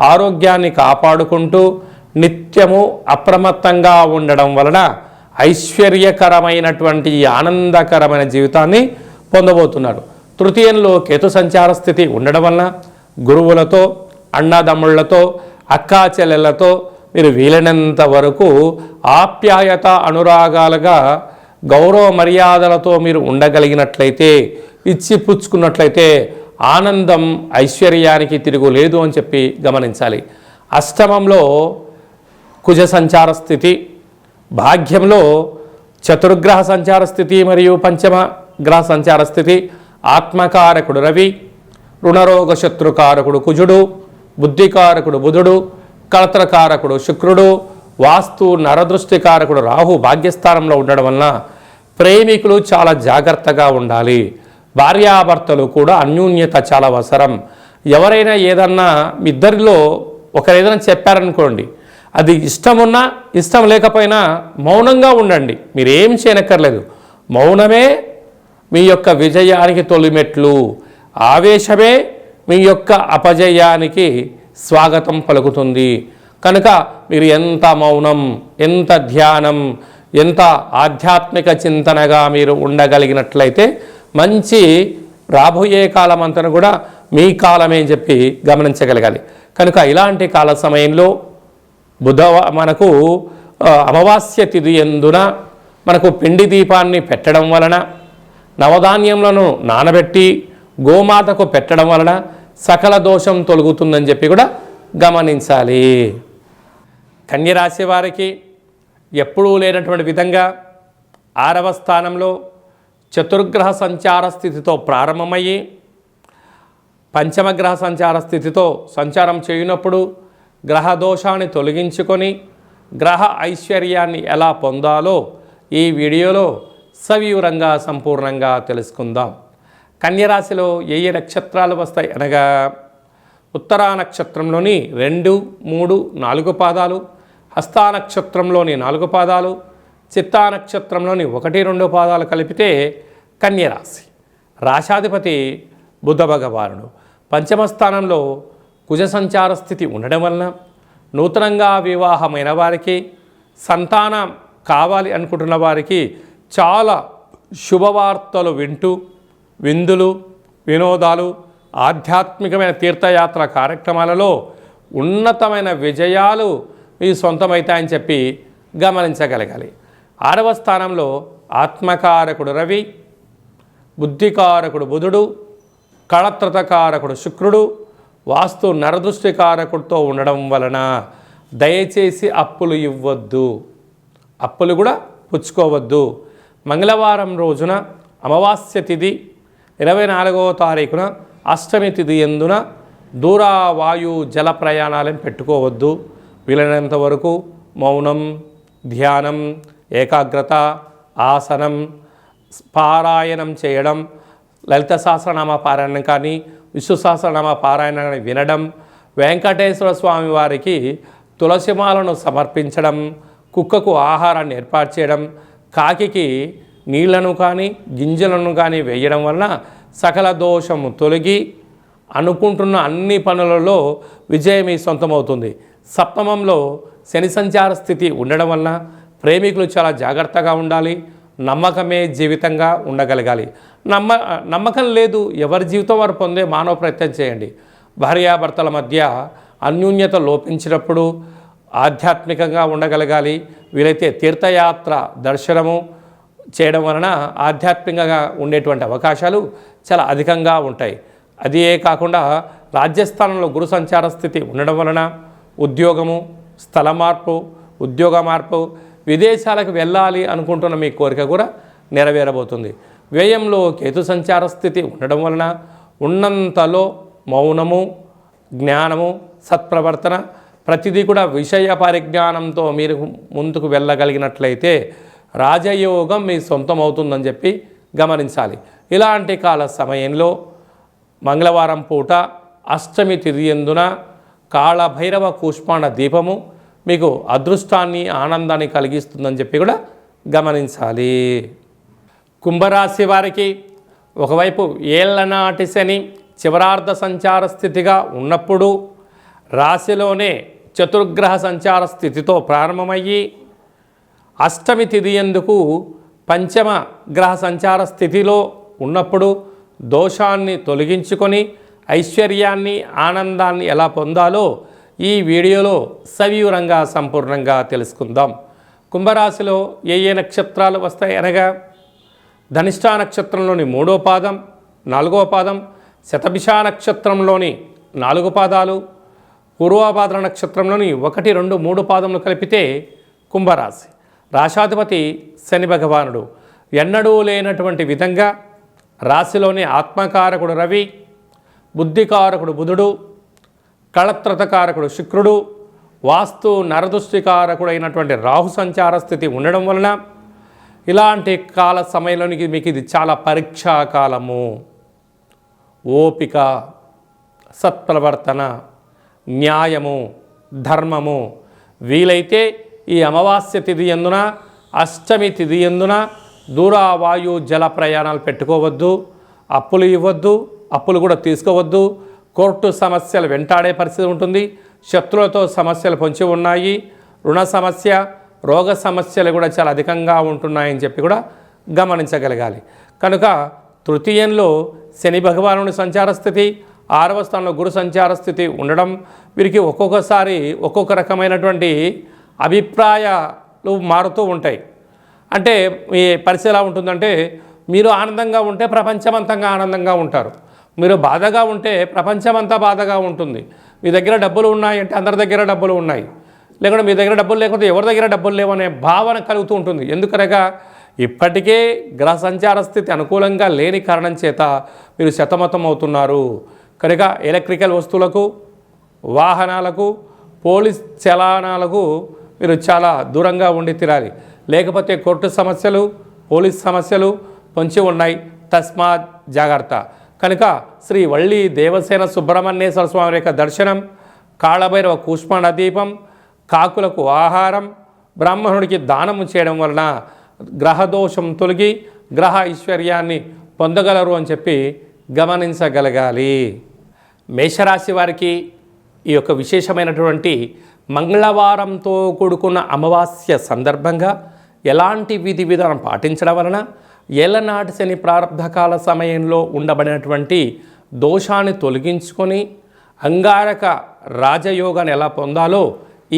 [SPEAKER 1] ఆరోగ్యాన్ని కాపాడుకుంటూ నిత్యము అప్రమత్తంగా ఉండడం వలన ఐశ్వర్యకరమైనటువంటి ఆనందకరమైన జీవితాన్ని పొందబోతున్నారు. తృతీయంలో కేతు సంచార స్థితి ఉండడం వలన గురువులతో, అన్నదమ్ముళ్లతో, అక్కా చెల్లెళ్లతో మీరు వీలైనంత వరకు ఆప్యాయత అనురాగాలుగా గౌరవ మర్యాదలతో మీరు ఉండగలిగినట్లయితే, ఇచ్చి పుచ్చుకున్నట్లయితే ఆనందం ఐశ్వర్యానికి తిరుగులేదు అని చెప్పి గమనించాలి. అష్టమంలో కుజ సంచార స్థితి, భాగ్యంలో చతుర్గ్రహ సంచార స్థితి మరియు పంచమ గ్రహ సంచార స్థితి. ఆత్మకారకుడు రవి, రుణరోగ శత్రుకారకుడు కుజుడు, బుద్ధికారకుడు బుధుడు, కళత్రకారకుడు శుక్రుడు, వాస్తు నరదృష్టికారకుడు రాహు భాగ్యస్థానంలో ఉండడం వలన ప్రేమికులు చాలా జాగ్రత్తగా ఉండాలి. భార్యాభర్తలు కూడా అన్యోన్యత చాలా అవసరం. ఎవరైనా ఏదన్నా ఇద్దరిలో ఒకరు ఏదైనా చెప్పారనుకోండి, అది ఇష్టమున్నా ఇష్టం లేకపోయినా మౌనంగా ఉండండి. మీరేం చేయనక్కర్లేదు. మౌనమే మీ యొక్క విజయానికి తొలిమెట్లు, ఆవేశమే మీ యొక్క అపజయానికి స్వాగతం పలుకుతుంది. కనుక మీరు ఎంత మౌనం, ఎంత ధ్యానం, ఎంత ఆధ్యాత్మిక చింతనగా మీరు ఉండగలిగినట్లయితే మంచి రాబోయే కాలం అంతా కూడా మీ కాలమే అని చెప్పి గమనించగలగాలి. కనుక ఇలాంటి కాల సమయంలో మనకు అమావాస్య తిథి యందున మనకు పిండి దీపాన్ని పెట్టడం వలన, నవధాన్యములను నానబెట్టి గోమాతకు పెట్టడం వలన సకల దోషం తొలగుతుందని చెప్పి కూడా గమనించాలి. కన్యరాశి వారికి ఎప్పుడూ లేనటువంటి విధంగా 6వ స్థానంలో చతుర్గ్రహ సంచార స్థితితో ప్రారంభమయ్యి పంచమగ్రహ సంచార స్థితితో సంచారం చేయనప్పుడు గ్రహ దోషాన్ని తొలగించుకొని గ్రహ ఐశ్వర్యాన్ని ఎలా పొందాలో ఈ వీడియోలో సవివరంగా సంపూర్ణంగా తెలుసుకుందాం. కన్యరాశిలో ఏ ఏ నక్షత్రాలు వస్తాయి అనగా ఉత్తరా నక్షత్రంలోని 2, 3, 4 పాదాలు, హస్తా నక్షత్రంలోని 4 పాదాలు, చిత్తా నక్షత్రంలోని 1, 2 పాదాలు కలిపితే కన్యరాశి. రాశాధిపతి బుధ భగవానుడు. పంచమ స్థానంలో కుజ సంచార స్థితి ఉండడం వలన నూతనంగా వివాహమైన వారికి, సంతానం కావాలి అనుకుంటున్న వారికి చాలా శుభవార్తలు వింటూ విందులు, వినోదాలు, ఆధ్యాత్మికమైన తీర్థయాత్ర కార్యక్రమాలలో ఉన్నతమైన విజయాలు మీ సొంతమవుతాయని చెప్పి గమనించగలగాలి. 6వ స్థానంలో ఆత్మకారకుడు రవి, బుద్ధికారకుడు బుధుడు, కళత్రతకారకుడు శుక్రుడు, వాస్తు నరదృష్టికారకుడితో ఉండడం వలన దయచేసి అప్పులు ఇవ్వద్దు, అప్పులు కూడా పుచ్చుకోవద్దు. మంగళవారం రోజున అమావాస్య తిథి 24వ తారీఖున అష్టమి తిథి యందున దూర వాయు జల ప్రయాణాలను పెట్టుకోవద్దు. వీలైనంత వరకు మౌనం, ధ్యానం, ఏకాగ్రత, ఆసనం, పారాయణం చేయడం, లలిత సహస్రనామ పారాయణం కానీ విష్ణు సహస్రనామ పారాయణాన్ని వినడం, వెంకటేశ్వర స్వామి వారికి తులసిమాలను సమర్పించడం, కుక్కకు ఆహారాన్ని ఏర్పాటు చేయడం, కాకికి నీళ్లను కానీ గింజలను కానీ వేయడం వలన సకల దోషము తొలగి అనుకుంటున్న అన్ని పనులలో విజయం మీ సొంతమవుతుంది. సప్తమంలో శని సంచార స్థితి ఉండడం వలన ప్రేమికులు చాలా జాగ్రత్తగా ఉండాలి. నమ్మకమే జీవితంగా ఉండగలగాలి. నమ్మకం లేదు, ఎవరి జీవితం వారు పొందే మానవ ప్రయత్నం చేయండి. భార్యాభర్తల మధ్య అన్యోన్యత లోపించినప్పుడు ఆధ్యాత్మికంగా ఉండగలగాలి. వీలైతే తీర్థయాత్ర దర్శనము చేయడం వలన ఆధ్యాత్మికంగా ఉండేటువంటి అవకాశాలు చాలా అధికంగా ఉంటాయి. అదే కాకుండా రాజ్యస్థానంలో గురు సంచార స్థితి ఉండడం వలన ఉద్యోగము, స్థల మార్పు, ఉద్యోగ మార్పు, విదేశాలకు వెళ్ళాలి అనుకుంటున్న మీ కోరిక కూడా నెరవేరబోతుంది. వ్యయంలో కేతు సంచార స్థితి ఉండడం వలన ఉన్నంతలో మౌనము, జ్ఞానము, సత్ప్రవర్తన, ప్రతిదీ కూడా విషయ పరిజ్ఞానంతో మీరు ముందుకు వెళ్ళగలిగినట్లయితే రాజయోగం మీ సొంతం అవుతుందని చెప్పి గమనించాలి. ఇలాంటి కాల సమయంలో మంగళవారం పూట అష్టమి తిథి యందున కాళభైరవ కూష్మాండ దీపము మీకు అదృష్టాన్ని, ఆనందాన్ని కలిగిస్తుందని చెప్పి కూడా గమనించాలి. కుంభరాశి వారికి ఒకవైపు ఏళ్లనాటి శని చివరార్ధ సంచార స్థితిగా ఉన్నప్పుడు రాశిలోనే చతుర్గ్రహ సంచార స్థితితో ప్రారంభమయ్యి అష్టమి తిథి యందుకు పంచమ గ్రహ సంచార స్థితిలో ఉన్నప్పుడు దోషాన్ని తొలగించుకొని ఐశ్వర్యాన్ని, ఆనందాన్ని ఎలా పొందాలో ఈ వీడియోలో సవివరంగా సంపూర్ణంగా తెలుసుకుందాం. కుంభరాశిలో ఏ ఏ నక్షత్రాలు వస్తాయి అనగా ధనిష్ఠా నక్షత్రంలోని 3వ పాదం, 4వ పాదం, శతభిష నక్షత్రంలోని 4 పాదాలు, పూర్వభాద్ర నక్షత్రంలోని 1, 2, 3 పాదములు కలిపితే కుంభరాశి. రాశాధిపతి శని భగవానుడు. ఎన్నడూ లేనటువంటి విధంగా రాశిలోని ఆత్మకారకుడు రవి, బుద్ధికారకుడు బుధుడు, కళత్రతకారకుడు శుక్రుడు, వాస్తు నరదృష్టికారకుడైనటువంటి రాహు సంచార స్థితి ఉండడం వలన ఇలాంటి కాల సమయంలోనికి మీకు ఇది చాలా పరీక్షా కాలము. ఓపిక, సత్ప్రవర్తన, న్యాయము, ధర్మము. వీలైతే ఈ అమావాస్య తిథి యందున, అష్టమి తిథి యందున దూరవాయు జల ప్రయాణాలు పెట్టుకోవద్దు, అప్పులు ఇవ్వద్దు, అప్పులు కూడా తీసుకోవద్దు. కోర్టు సమస్యలు వెంటాడే పరిస్థితి ఉంటుంది. శత్రువులతో సమస్యలు పొంచి ఉన్నాయి. రుణ సమస్య, రోగ సమస్యలు కూడా చాలా అధికంగా ఉంటున్నాయని చెప్పి కూడా గమనించగలగాలి. కనుక తృతీయంలో శని భగవానుడి సంచార స్థితి, 6వ స్థానంలో గురు సంచార స్థితి ఉండడం వీరికి ఒక్కొక్కసారి ఒక్కొక్క రకమైనటువంటి అభిప్రాయాలు మారుతూ ఉంటాయి. అంటే మీ పరిస్థితి ఎలా ఉంటుందంటే, మీరు ఆనందంగా ఉంటే ప్రపంచమంతంగా ఆనందంగా ఉంటారు, మీరు బాధగా ఉంటే ప్రపంచమంతా బాధగా ఉంటుంది. మీ దగ్గర డబ్బులు ఉన్నాయంటే అందరి దగ్గర డబ్బులు ఉన్నాయి, లేకుంటే మీ దగ్గర డబ్బులు లేకపోతే ఎవరి దగ్గర డబ్బులు లేవనే భావన కలుగుతూ ఉంటుంది. ఎందుకనగా ఇప్పటికే గ్రహ సంచార స్థితి అనుకూలంగా లేని కారణం చేత మీరు సతమతం అవుతున్నారు. కనుక ఎలక్ట్రికల్ వస్తువులకు, వాహనాలకు, పోలీస్ చలానాలకు మీరు చాలా దూరంగా ఉండి తీరాలి. లేకపోతే కోర్టు సమస్యలు, పోలీస్ సమస్యలు పొంచి ఉన్నాయి. తస్మాత్ జాగ్రత్త. కనుక శ్రీ వల్లి దేవసేన సుబ్రహ్మణ్యేశ్వర స్వామి యొక్క దర్శనం, కాళభైరవ కూష్మాండ దీపం, కాకులకు ఆహారం, బ్రాహ్మణుడికి దానము చేయడం వలన గ్రహదోషం తొలగి గ్రహ ఐశ్వర్యాన్ని పొందగలరు అని చెప్పి గమనించగలగాలి. మేషరాశి వారికి ఈ యొక్క విశేషమైనటువంటి మంగళవారంతో కూడుకున్న అమావాస్య సందర్భంగా ఎలాంటి విధి విధానం పాటించడం వలన ఏళ్ళనాటి శని ప్రారంభకాల సమయంలో ఉండబడినటువంటి దోషాన్ని తొలగించుకొని అంగారక రాజయోగాన్ని ఎలా పొందాలో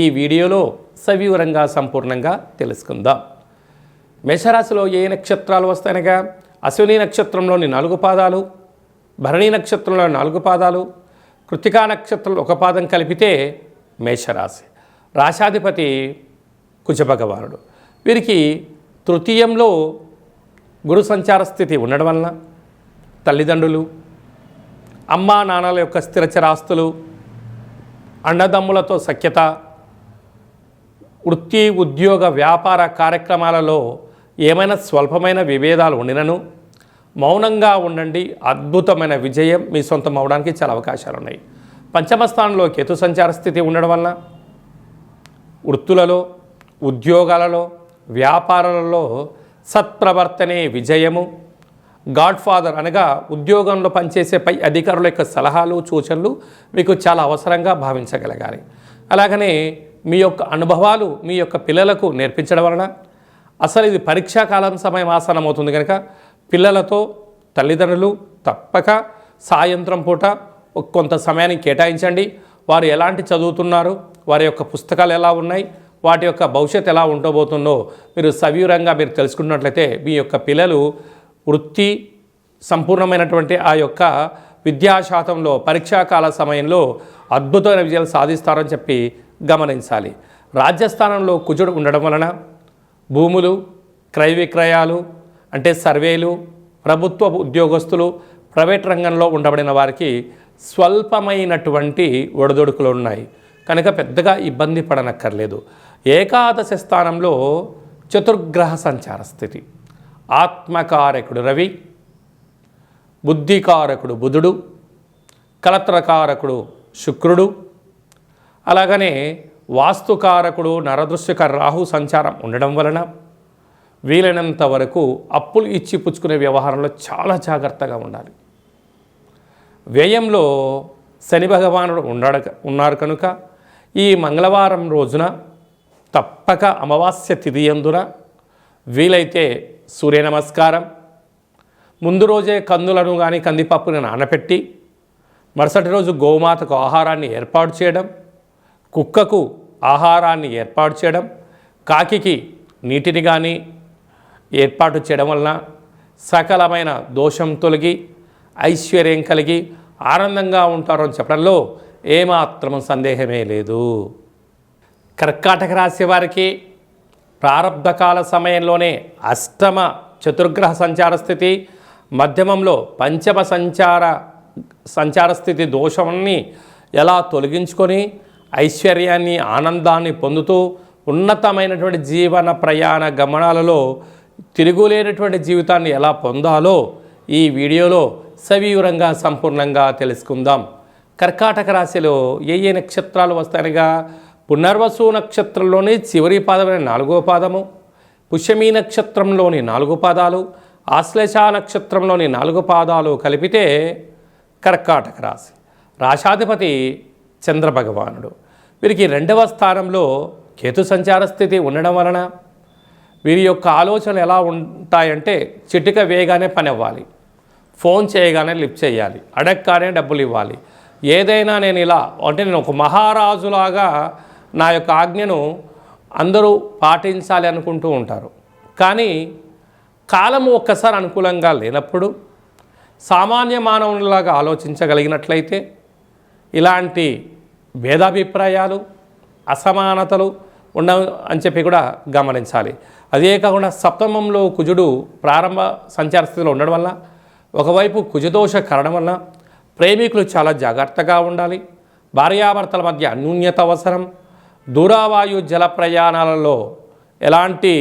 [SPEAKER 1] ఈ వీడియోలో సవివరంగా సంపూర్ణంగా తెలుసుకుందాం. మేషరాశిలో ఏ నక్షత్రాలు వస్తాయనగా అశ్విని నక్షత్రంలోని 4 పాదాలు, భరణి నక్షత్రంలోని 4 పాదాలు, కృత్తికా నక్షత్రంలో 1 పాదం కలిపితే మేషరాశి. రాశాధిపతి కుజభగవానుడు. వీరికి తృతీయంలో గురు సంచార స్థితి ఉండడం వలన తల్లిదండ్రులు, అమ్మా నాన్నల యొక్క స్థిరచరాస్తులు, అన్నదమ్ములతో సఖ్యత, వృత్తి ఉద్యోగ వ్యాపార కార్యక్రమాలలో ఏమైనా స్వల్పమైన విభేదాలు ఉండినను మౌనంగా ఉండండి. అద్భుతమైన విజయం మీ సొంతం అవడానికి చాలా అవకాశాలు ఉన్నాయి. పంచమ స్థానంలో కేతు సంచార స్థితి ఉండడం వలన వృత్తులలో, ఉద్యోగాలలో, వ్యాపారాలలో సత్ప్రవర్తనే విజయము. గాడ్ ఫాదర్ అనగా ఉద్యోగంలో పనిచేసే పై అధికారుల యొక్క సలహాలు, సూచనలు మీకు చాలా అవసరంగా భావించగలగాలి. అలాగనే మీ యొక్క అనుభవాలు మీ యొక్క పిల్లలకు నేర్పించడం వలన, అసలు ఇది పరీక్షాకాలం సమయం ఆసనమవుతుంది కనుక పిల్లలతో తల్లిదండ్రులు తప్పక సాయంత్రం పూట కొంత సమయాన్ని కేటాయించండి. వారు ఎలాంటి చదువుతున్నారు, వారి యొక్క పుస్తకాలు ఎలా ఉన్నాయి, వాటి యొక్క భవిష్యత్తు ఎలా ఉండబోతుందో మీరు సవివరంగా మీరు తెలుసుకున్నట్లయితే మీ యొక్క పిల్లలు వృత్తి సంపూర్ణమైనటువంటి ఆ యొక్క విద్యాశాతంలో పరీక్షాకాల సమయంలో అద్భుతమైన విజయాలు సాధిస్తారని చెప్పి గమనించాలి. రాజ్యస్థానంలో కుజుడు ఉండడం వలన భూములు, క్రయ విక్రయాలు అంటే సర్వేలు, ప్రభుత్వ ఉద్యోగస్తులు, ప్రైవేట్ రంగంలో ఉండబడిన వారికి స్వల్పమైనటువంటి ఒడిదొడుకులు ఉన్నాయి కనుక పెద్దగా ఇబ్బంది పడనక్కర్లేదు. ఏకాదశ స్థానంలో చతుర్గ్రహ సంచార స్థితి. ఆత్మకారకుడు రవి, బుద్ధికారకుడు బుధుడు, కలత్రకారకుడు శుక్రుడు, అలాగనే వాస్తుకారకుడు నరదృశ్యక రాహు సంచారం ఉండడం వలన వీలైనంత వరకు అప్పులు ఇచ్చి పుచ్చుకునే వ్యవహారంలో చాలా జాగ్రత్తగా ఉండాలి. వ్యయంలో శని భగవానుడు ఉన్నారు కనుక ఈ మంగళవారం రోజున తప్పక అమావాస్య తిథి యందున వీలైతే సూర్య నమస్కారం, ముందు రోజే కందులను కానీ కందిపప్పుని నానపెట్టి మరుసటి రోజు గోమాతకు ఆహారాన్ని ఏర్పాటు చేయడం, కుక్కకు ఆహారాన్ని ఏర్పాటు చేయడం, కాకికి నీటిని కానీ ఏర్పాటు చేయడం వలన సకలమైన దోషం తొలగి ఐశ్వర్యం కలిగి ఆనందంగా ఉంటారని చెప్పడంలో ఏమాత్రం సందేహమే లేదు. కర్కాటక రాశి వారికి ప్రారబ్ధకాల సమయంలోనే అష్టమ చతుర్గ్రహ సంచార స్థితి, మధ్యమంలో పంచమ సంచార స్థితి దోషాన్ని ఎలా తొలగించుకొని ఐశ్వర్యాన్ని ఆనందాన్ని పొందుతూ ఉన్నతమైనటువంటి జీవన ప్రయాణ గమనాలలో తిరుగులేనటువంటి జీవితాన్ని ఎలా పొందాలో ఈ వీడియోలో సవివరంగా సంపూర్ణంగా తెలుసుకుందాం. కర్కాటక రాశిలో ఏ నక్షత్రాలు వస్తాయనగా పునర్వసు నక్షత్రంలోని చివరి పాదమైన 4వ పాదము, పుష్యమీ నక్షత్రంలోని 4 పాదాలు, ఆశ్లేష నక్షత్రంలోని 4 పాదాలు కలిపితే కర్కాటక రాశి. రాశాధిపతి చంద్రభగవానుడు. వీరికి 2వ స్థానంలో కేతు సంచార స్థితి ఉండడం వలన వీరి యొక్క ఆలోచనలు ఎలా ఉంటాయంటే చిటిక వేగానే పని అవ్వాలి, ఫోన్ చేయగానే లిఫ్ట్ చేయాలి, అడగగానే డబ్బులు ఇవ్వాలి, ఏదైనా నేను ఇలా అంటే నేను ఒక మహారాజులాగా నా యొక్క ఆజ్ఞను అందరూ పాటించాలి అనుకుంటూ ఉంటారు. కానీ కాలము ఒక్కసారి అనుకూలంగా లేనప్పుడు సామాన్య మానవునిలాగా ఆలోచించగలిగినట్లయితే ఇలాంటి భేదాభిప్రాయాలు అసమానతలు ఉండవు అని చెప్పి కూడా గమనించాలి. అదే కాకుండా సప్తమంలో కుజుడు ప్రారంభ సంచార స్థితిలో ఉండడం వల్ల ఒకవైపు కుజదోష కారణం వల్ల ప్రేమికులు చాలా జాగ్రత్తగా ఉండాలి. భార్యాభర్తల మధ్య అన్యోన్యత అవసరం. దూరావాయు జల ప్రయాణాలలో ఎలాంటి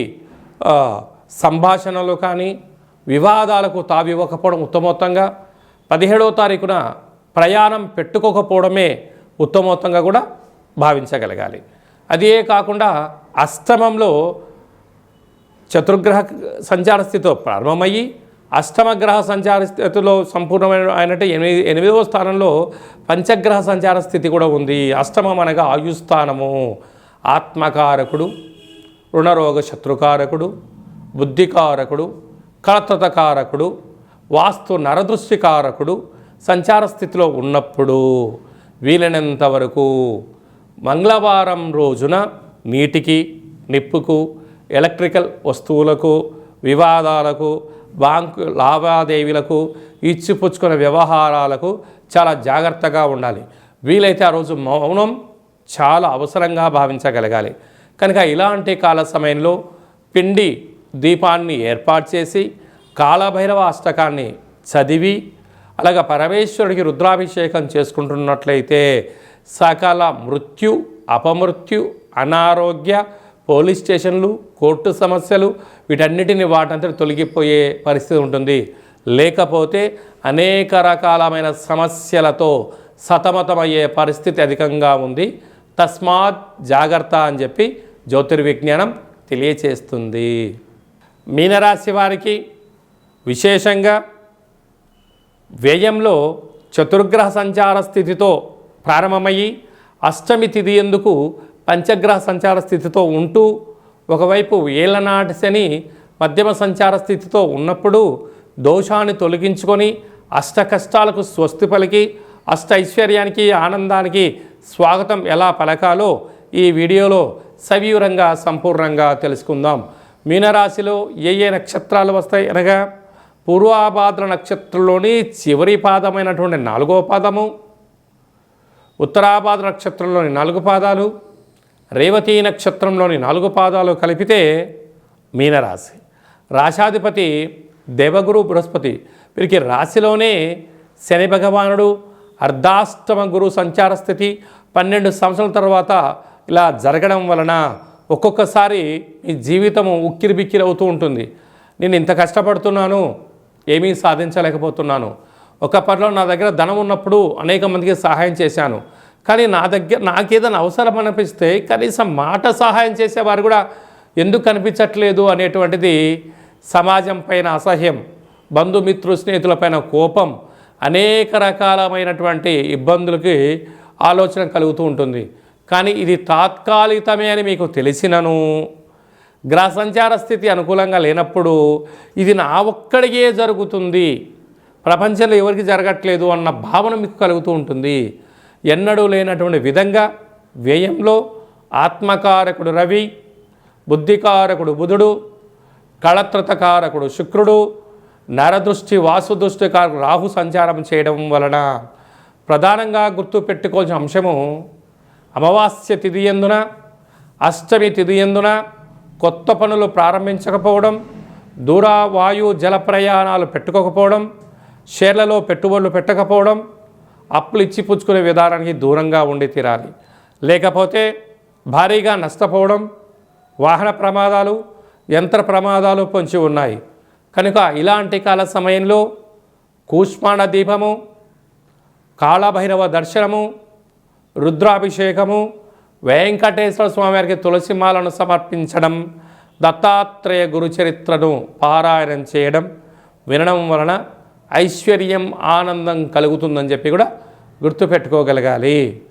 [SPEAKER 1] సంభాషణలు కానీ వివాదాలకు తావివ్వకపోవడం ఉత్తమోత్తంగా. 17వ తారీఖున ప్రయాణం పెట్టుకోకపోవడమే ఉత్తమోత్తంగా కూడా భావించగలగాలి. అదే కాకుండా అష్టమంలో చతుర్గ్రహ సంచార స్థితితో ప్రారంభమయ్యి అష్టమ గ్రహ సంచార స్థితిలో సంపూర్ణమైన అయినట్టు 8వ స్థానంలో పంచగ్రహ సంచార స్థితి కూడా ఉంది. అష్టమం అనగా ఆయుస్థానము, ఆత్మకారకుడు, రుణరోగ శత్రుకారకుడు, బుద్ధికారకుడు, కళత్రతకారకుడు, వాస్తు నరదృష్టికారకుడు సంచార స్థితిలో ఉన్నప్పుడు వీలైనంత వరకు మంగళవారం రోజున నీటికి, నిప్పుకు, ఎలక్ట్రికల్ వస్తువులకు, వివాదాలకు, బ్యాంకు లావాదేవీలకు, ఇచ్చిపుచ్చుకునే వ్యవహారాలకు చాలా జాగ్రత్తగా ఉండాలి. వీలైతే ఆ రోజు మౌనం చాలా అవసరంగా భావించగలగాలి. కనుక ఇలాంటి కాల సమయంలో పిండి దీపాన్ని ఏర్పాటు చేసి కాలభైరవ అష్టకాన్ని చదివి అలాగే పరమేశ్వరుడికి రుద్రాభిషేకం చేసుకుంటున్నట్లయితే సకల మృత్యు, అపమృత్యు, అనారోగ్య, పోలీస్ స్టేషన్లు, కోర్టు సమస్యలు వీటన్నిటిని వాటంతా తొలగిపోయే పరిస్థితి ఉంటుంది. లేకపోతే అనేక రకాలమైన సమస్యలతో సతమతమయ్యే పరిస్థితి అధికంగా ఉంది. తస్మాత్ జాగ్రత్త అని చెప్పి జ్యోతిర్విజ్ఞానం తెలియచేస్తుంది. మీనరాశి వారికి విశేషంగా వ్యయంలో చతుర్గ్రహ సంచార స్థితితో ప్రారంభమయ్యి అష్టమి తిథి ఎందుకు పంచగ్రహ సంచార స్థితితో ఉంటూ ఒకవైపు ఏళ్ళనాటి శని మధ్యమ సంచార స్థితితో ఉన్నప్పుడు దోషాన్ని తొలగించుకొని అష్ట కష్టాలకు స్వస్తి పలికి అష్ట ఐశ్వర్యానికి ఆనందానికి స్వాగతం ఎలా పలకాలో ఈ వీడియోలో సవివరంగా సంపూర్ణంగా తెలుసుకుందాం. మీనరాశిలో ఏ నక్షత్రాలు వస్తాయి అనగా పూర్వాభాద్ర నక్షత్రంలోని చివరి పాదమైనటువంటి 4వ పాదము, ఉత్తరాభాద్ర నక్షత్రంలోని 4 పాదాలు, రేవతి నక్షత్రంలోని 4 పాదాలు కలిపితే మీనరాశి. రాశాధిపతి దేవగురు బృహస్పతి. వీరికి రాశిలోనే శని భగవానుడు అర్ధాష్టమ గురు సంచార స్థితి 12 సంవత్సరాల తర్వాత ఇలా జరగడం వలన ఒక్కొక్కసారి ఈ జీవితము ఉక్కిరిబిక్కిరి అవుతూ ఉంటుంది. నేను ఇంత కష్టపడుతున్నాను, ఏమీ సాధించలేకపోతున్నాను. ఒక పనిలో నా దగ్గర ధనం ఉన్నప్పుడు అనేక మందికి సహాయం చేశాను, కానీ నాకేదైనా అవసరం అనిపిస్తే కనీసం మాట సహాయం చేసేవారు కూడా ఎందుకు కనిపించట్లేదు అనేటువంటిది సమాజం పైన అసహ్యం, బంధుమిత్రు స్నేహితులపైన కోపం, అనేక రకాలమైనటువంటి ఇబ్బందులకి ఆలోచన కలుగుతూ ఉంటుంది. కానీ ఇది తాత్కాలికమే అని మీకు తెలిసినను గ్రహ సంచార స్థితి అనుకూలంగా లేనప్పుడు ఇది నా ఒక్కడికే జరుగుతుంది, ప్రపంచంలో ఎవరికి జరగట్లేదు అన్న భావన మీకు కలుగుతూ ఉంటుంది. ఎన్నడూ లేనటువంటి విధంగా వ్యయంలో ఆత్మకారకుడు రవి, బుద్ధికారకుడు బుధుడు, కళత్రతకారకుడు శుక్రుడు, నరదృష్టి వాసుదృష్టికారకుడు రాహు సంచారం చేయడం వలన ప్రధానంగా గుర్తుపెట్టుకోవాల్సిన అంశము అమావాస్య తిథి యందున, అష్టమి తిథి యందున కొత్త పనులు ప్రారంభించకపోవడం, దూర వాయు జల ప్రయాణాలు పెట్టుకోకపోవడం, షేర్లలో పెట్టుబడులు పెట్టకపోవడం, అప్పులు ఇచ్చి పుచ్చుకునే విధానానికి దూరంగా ఉండి తీరాలి. లేకపోతే భారీగా నష్టపోవడం, వాహన ప్రమాదాలు, యంత్ర ప్రమాదాలు పొంచి ఉన్నాయి. కనుక ఇలాంటి కాల సమయంలో కూష్మాండ దీపము, కాళభైరవ దర్శనము, రుద్రాభిషేకము, వెంకటేశ్వర స్వామివారికి తులసిమాలను సమర్పించడం, దత్తాత్రేయ గురుచరిత్రను పారాయణం చేయడం, వినడం వలన ఐశ్వర్యం, ఆనందం కలుగుతుందని చెప్పి కూడా గుర్తుపెట్టుకోగలగాలి.